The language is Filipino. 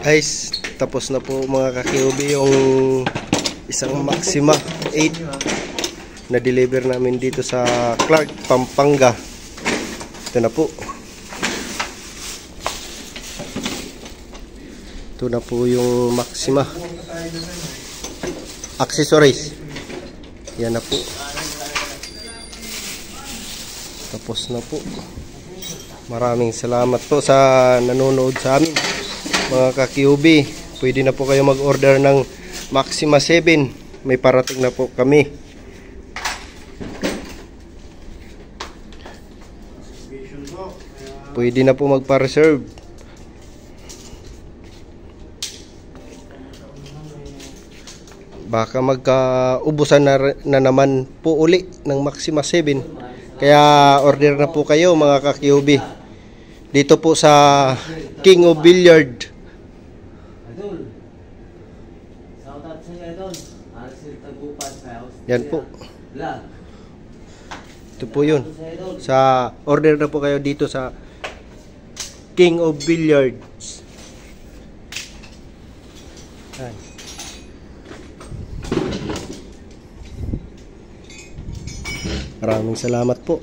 Guys, tapos na po mga ka-QB yung isang Maxima 8 na deliver namin dito sa Clark, Pampanga. Ito na po. Ito na po yung Maxima accessories. Yan na po. Tapos na po. Maraming salamat po sa nanonood sa amin mga ka-QB. Pwede na po kayo mag-order ng Maxima 7. May parating na po kami. Pwede na po magpa-reserve. Baka magkaubusan na naman po uli ng Maxima 7. Kaya order na po kayo mga ka-QB. Dito po sa King of Billiard. Yan po. Ito po yun. Sa order na po kayo dito sa King of Billiards. Yan. Maraming salamat po.